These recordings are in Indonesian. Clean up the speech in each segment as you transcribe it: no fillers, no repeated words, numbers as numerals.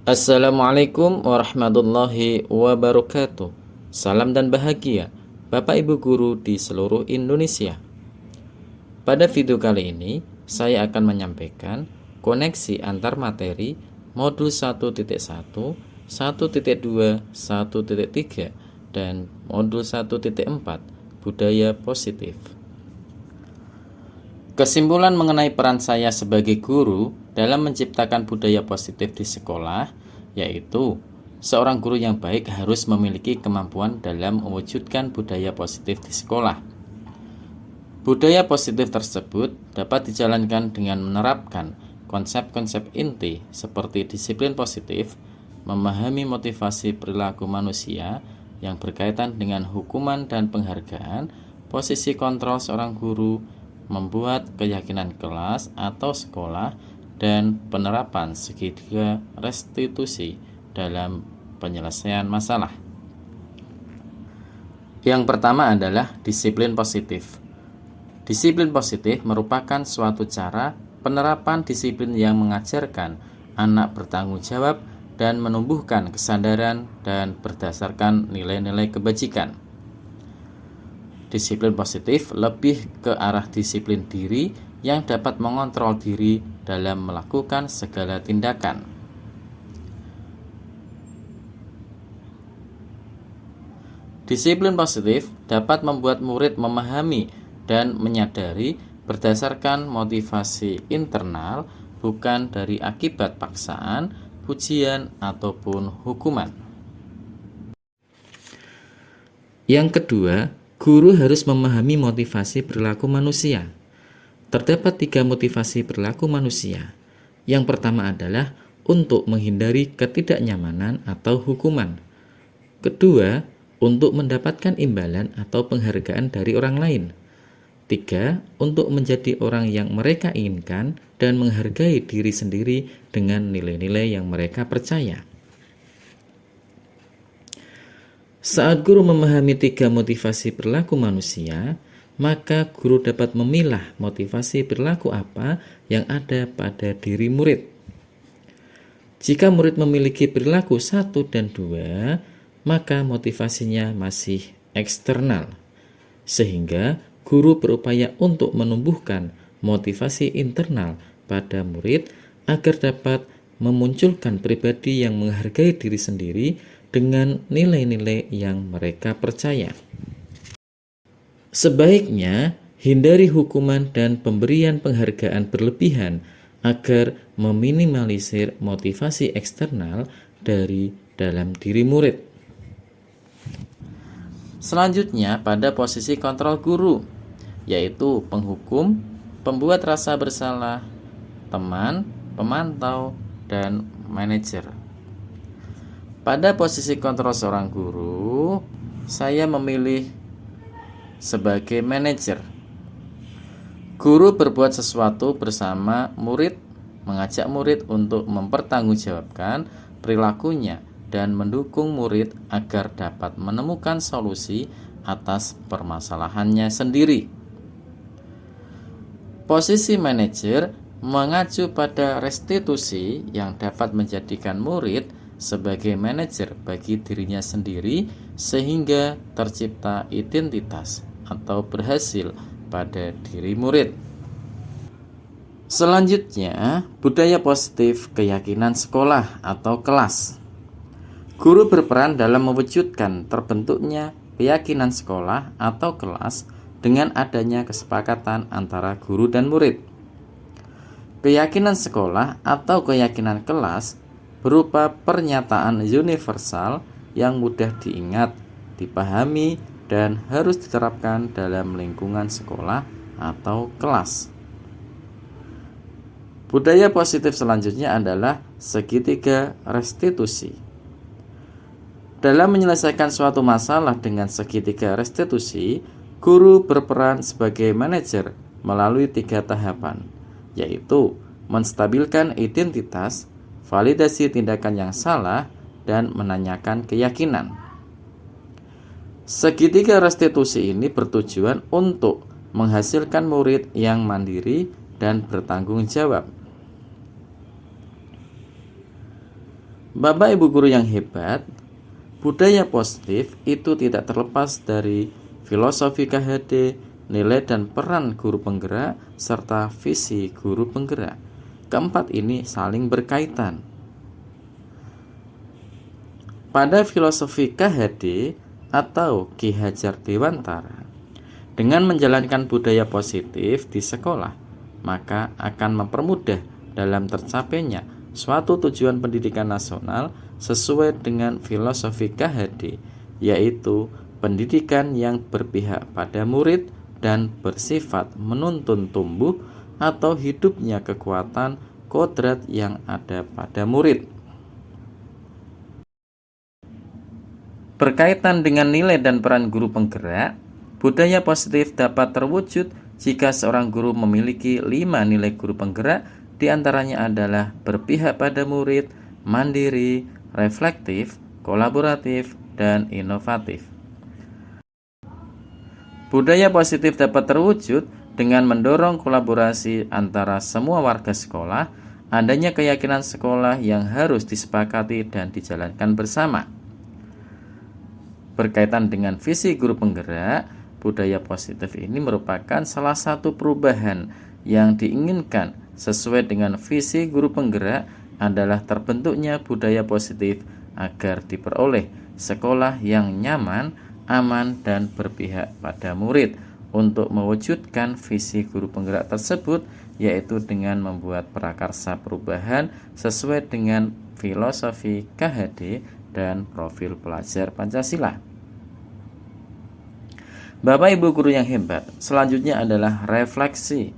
Assalamualaikum warahmatullahi wabarakatuh. Salam dan bahagia Bapak Ibu guru di seluruh Indonesia. Pada video kali ini saya akan menyampaikan koneksi antar materi modul 1.1, 1.2, 1.3 dan modul 1.4 budaya positif. Kesimpulan mengenai peran saya sebagai guru dalam menciptakan budaya positif di sekolah, yaitu seorang guru yang baik harus memiliki kemampuan dalam mewujudkan budaya positif di sekolah. Budaya positif tersebut dapat dijalankan dengan menerapkan konsep-konsep inti seperti disiplin positif, memahami motivasi perilaku manusia yang berkaitan dengan hukuman dan penghargaan, posisi kontrol seorang guru, membuat keyakinan kelas atau sekolah, dan penerapan segitiga restitusi dalam penyelesaian masalah. Yang pertama adalah disiplin positif. Disiplin positif merupakan suatu cara penerapan disiplin yang mengajarkan anak bertanggung jawab dan menumbuhkan kesadaran dan berdasarkan nilai-nilai kebajikan. Disiplin positif lebih ke arah disiplin diri yang dapat mengontrol diri dalam melakukan segala tindakan. Disiplin positif dapat membuat murid memahami dan menyadari berdasarkan motivasi internal, bukan dari akibat paksaan, pujian, ataupun hukuman. Yang kedua, guru harus memahami motivasi perilaku manusia. Terdapat 3 motivasi perilaku manusia. Yang pertama adalah untuk menghindari ketidaknyamanan atau hukuman. Kedua, untuk mendapatkan imbalan atau penghargaan dari orang lain. 3, untuk menjadi orang yang mereka inginkan dan menghargai diri sendiri dengan nilai-nilai yang mereka percaya. Saat guru memahami 3 motivasi perilaku manusia, maka guru dapat memilah motivasi perilaku apa yang ada pada diri murid. Jika murid memiliki perilaku 1 dan 2, maka motivasinya masih eksternal, sehingga guru berupaya untuk menumbuhkan motivasi internal pada murid agar dapat memunculkan pribadi yang menghargai diri sendiri dengan nilai-nilai yang mereka percaya. Sebaiknya hindari hukuman dan pemberian penghargaan berlebihan agar meminimalisir motivasi eksternal dari dalam diri murid. Selanjutnya pada posisi kontrol guru, yaitu penghukum, pembuat rasa bersalah, teman, pemantau, dan manajer. Pada posisi kontrol seorang guru, saya memilih sebagai manajer. Guru berbuat sesuatu bersama murid, mengajak murid untuk mempertanggungjawabkan perilakunya dan mendukung murid agar dapat menemukan solusi atas permasalahannya sendiri. Posisi manajer mengacu pada restitusi yang dapat menjadikan murid sebagai manajer bagi dirinya sendiri sehingga tercipta identitas atau berhasil pada diri murid. Selanjutnya, budaya positif keyakinan sekolah atau kelas. Guru berperan dalam mewujudkan terbentuknya keyakinan sekolah atau kelas dengan adanya kesepakatan antara guru dan murid. Keyakinan sekolah atau keyakinan kelas berupa pernyataan universal yang mudah diingat, dipahami, dan harus diterapkan dalam lingkungan sekolah atau kelas. Budaya positif selanjutnya adalah segitiga restitusi. Dalam menyelesaikan suatu masalah dengan segitiga restitusi, guru berperan sebagai manajer melalui 3 tahapan, yaitu menstabilkan identitas, validasi tindakan yang salah, dan menanyakan keyakinan. Segitiga restitusi ini bertujuan untuk menghasilkan murid yang mandiri dan bertanggung jawab. Bapak Ibu guru yang hebat, budaya positif itu tidak terlepas dari filosofi KHD, nilai dan peran guru penggerak, serta visi guru penggerak. Keempat ini saling berkaitan. Pada filosofi KHD atau Ki Hajar Dewantara, dengan menjalankan budaya positif di sekolah, maka akan mempermudah dalam tercapainya suatu tujuan pendidikan nasional sesuai dengan filosofi KHD, yaitu pendidikan yang berpihak pada murid dan bersifat menuntun tumbuh atau hidupnya kekuatan kodrat yang ada pada murid. Berkaitan dengan nilai dan peran guru penggerak, budaya positif dapat terwujud jika seorang guru memiliki 5 nilai guru penggerak, diantaranya adalah berpihak pada murid, mandiri, reflektif, kolaboratif, dan inovatif. Budaya positif dapat terwujud dengan mendorong kolaborasi antara semua warga sekolah, adanya keyakinan sekolah yang harus disepakati dan dijalankan bersama. Berkaitan dengan visi guru penggerak, budaya positif ini merupakan salah satu perubahan yang diinginkan sesuai dengan visi guru penggerak adalah terbentuknya budaya positif agar diperoleh sekolah yang nyaman, aman, dan berpihak pada murid. Untuk mewujudkan visi guru penggerak tersebut, yaitu dengan membuat prakarsa perubahan sesuai dengan filosofi KHD dan profil pelajar Pancasila. Bapak Ibu guru yang hebat, selanjutnya adalah refleksi.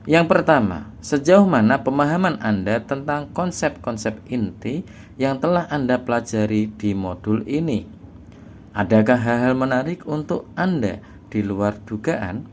Yang pertama, sejauh mana pemahaman Anda tentang konsep-konsep inti yang telah Anda pelajari di modul ini? Adakah hal-hal menarik untuk Anda di luar dugaan?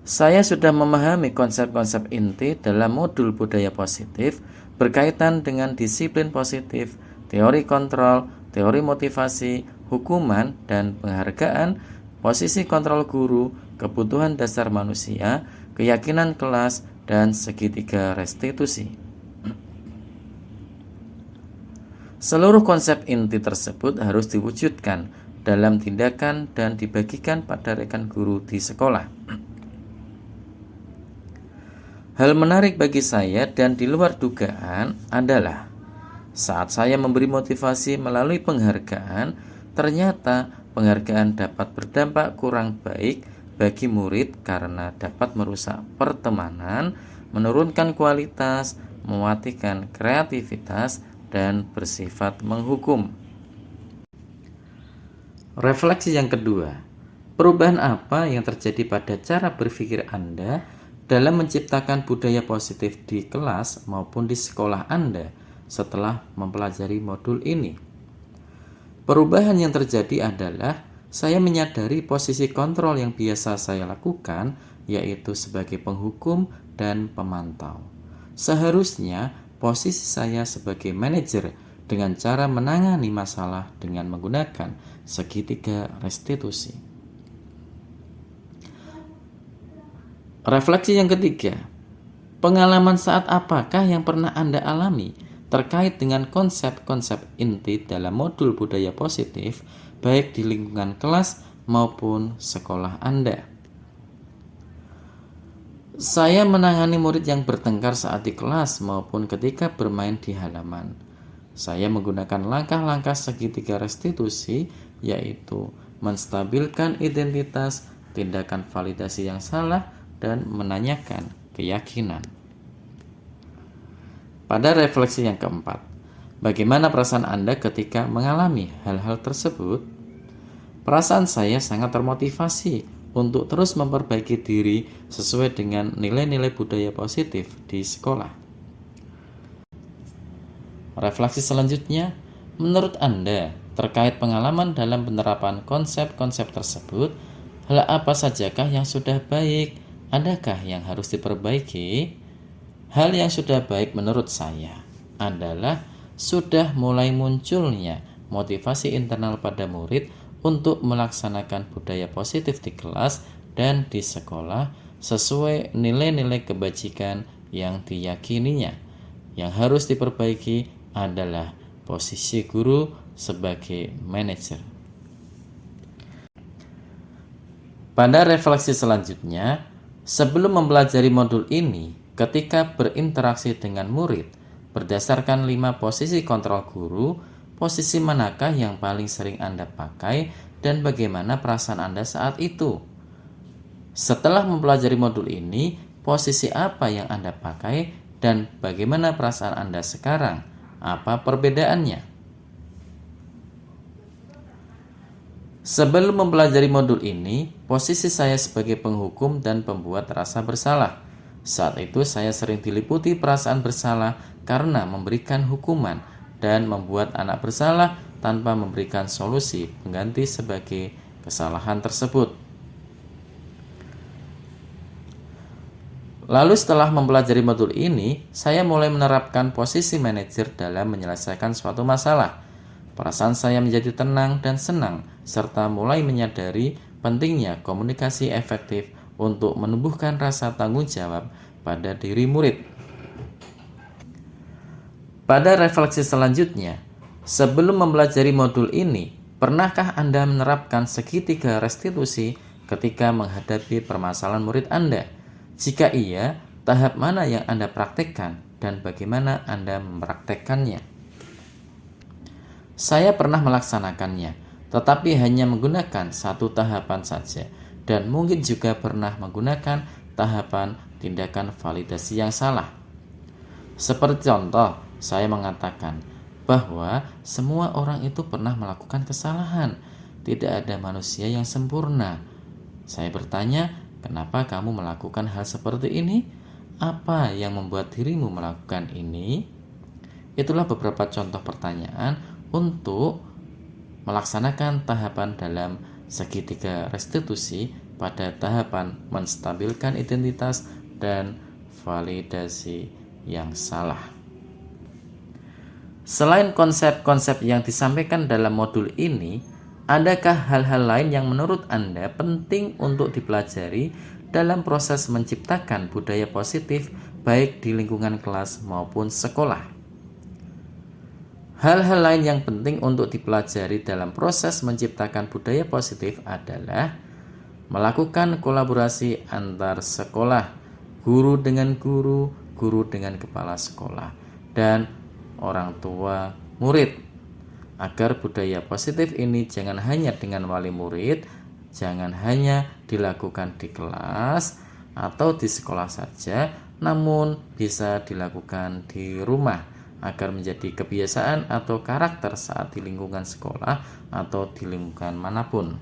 Saya sudah memahami konsep-konsep inti dalam modul budaya positif berkaitan dengan disiplin positif, teori kontrol, teori motivasi, hukuman dan penghargaan, posisi kontrol guru, kebutuhan dasar manusia, keyakinan kelas, dan segitiga restitusi. Seluruh konsep inti tersebut harus diwujudkan dalam tindakan dan dibagikan pada rekan guru di sekolah. Hal menarik bagi saya dan di luar dugaan adalah saat saya memberi motivasi melalui penghargaan, ternyata penghargaan dapat berdampak kurang baik bagi murid karena dapat merusak pertemanan, menurunkan kualitas, mematikan kreativitas, dan bersifat menghukum. Refleksi yang kedua, perubahan apa yang terjadi pada cara berpikir Anda dalam menciptakan budaya positif di kelas maupun di sekolah Anda setelah mempelajari modul ini? Perubahan yang terjadi adalah saya menyadari posisi kontrol yang biasa saya lakukan, yaitu sebagai penghukum dan pemantau. Seharusnya posisi saya sebagai manajer dengan cara menangani masalah dengan menggunakan segitiga restitusi. Refleksi yang ketiga, pengalaman saat apakah yang pernah Anda alami terkait dengan konsep-konsep inti dalam modul budaya positif, baik di lingkungan kelas maupun sekolah Anda? Saya menangani murid yang bertengkar saat di kelas maupun ketika bermain di halaman. Saya menggunakan langkah-langkah segitiga restitusi, yaitu menstabilkan identitas, tindakan validasi yang salah, dan menanyakan keyakinan. Pada refleksi yang keempat, bagaimana perasaan Anda ketika mengalami hal-hal tersebut? Perasaan saya sangat termotivasi untuk terus memperbaiki diri sesuai dengan nilai-nilai budaya positif di sekolah. Refleksi selanjutnya, menurut Anda terkait pengalaman dalam penerapan konsep-konsep tersebut, hal apa sajakah yang sudah baik? Adakah yang harus diperbaiki? Hal yang sudah baik menurut saya adalah sudah mulai munculnya motivasi internal pada murid untuk melaksanakan budaya positif di kelas dan di sekolah sesuai nilai-nilai kebajikan yang diyakininya. yang harus diperbaiki adalah posisi guru sebagai manajer. Pada refleksi selanjutnya, sebelum mempelajari modul ini, ketika berinteraksi dengan murid, berdasarkan 5 posisi kontrol guru, posisi manakah yang paling sering Anda pakai dan bagaimana perasaan Anda saat itu? Setelah mempelajari modul ini, posisi apa yang Anda pakai dan bagaimana perasaan Anda sekarang? Apa perbedaannya? Sebelum mempelajari modul ini, posisi saya sebagai penghukum dan pembuat rasa bersalah. Saat itu saya sering diliputi perasaan bersalah karena memberikan hukuman dan membuat anak bersalah tanpa memberikan solusi pengganti sebagai kesalahan tersebut. Lalu setelah mempelajari modul ini, saya mulai menerapkan posisi manajer dalam menyelesaikan suatu masalah. Perasaan saya menjadi tenang dan senang, serta mulai menyadari pentingnya komunikasi efektif untuk menumbuhkan rasa tanggung jawab pada diri murid. Pada refleksi selanjutnya, sebelum mempelajari modul ini, pernahkah Anda menerapkan segitiga restitusi ketika menghadapi permasalahan murid Anda? Jika iya, tahap mana yang Anda praktekkan dan bagaimana Anda mempraktekkannya? Saya pernah melaksanakannya, tetapi hanya menggunakan satu tahapan saja, dan mungkin juga pernah menggunakan tahapan tindakan validasi yang salah. Seperti contoh, saya mengatakan bahwa semua orang itu pernah melakukan kesalahan, tidak ada manusia yang sempurna. Saya bertanya, kenapa kamu melakukan hal seperti ini? Apa yang membuat dirimu melakukan ini? Itulah beberapa contoh pertanyaan untuk melaksanakan tahapan dalam segitiga restitusi pada tahapan menstabilkan identitas dan validasi yang salah. Selain konsep-konsep yang disampaikan dalam modul ini, adakah hal-hal lain yang menurut Anda penting untuk dipelajari dalam proses menciptakan budaya positif baik di lingkungan kelas maupun sekolah? Hal-hal lain yang penting untuk dipelajari dalam proses menciptakan budaya positif adalah melakukan kolaborasi antar sekolah, guru dengan guru, guru dengan kepala sekolah, dan orang tua murid. Agar budaya positif ini jangan hanya dengan wali murid, jangan hanya dilakukan di kelas atau di sekolah saja, namun bisa dilakukan di rumah agar menjadi kebiasaan atau karakter saat di lingkungan sekolah atau di lingkungan manapun.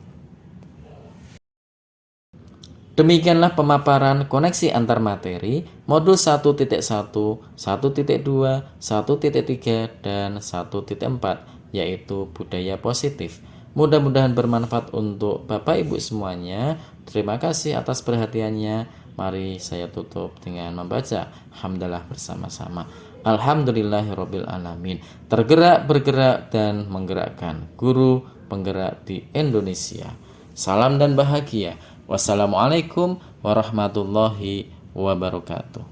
Demikianlah pemaparan koneksi antar materi modul 1.1, 1.2, 1.3, dan 1.4, yaitu budaya positif. Mudah-mudahan bermanfaat untuk Bapak Ibu semuanya. Terima kasih atas perhatiannya. Mari saya tutup dengan membaca hamdalah bersama-sama. Alhamdulillahirabbil alamin. Tergerak, bergerak, dan menggerakkan. Guru penggerak di Indonesia. Salam dan bahagia. Wassalamualaikum warahmatullahi wabarakatuh.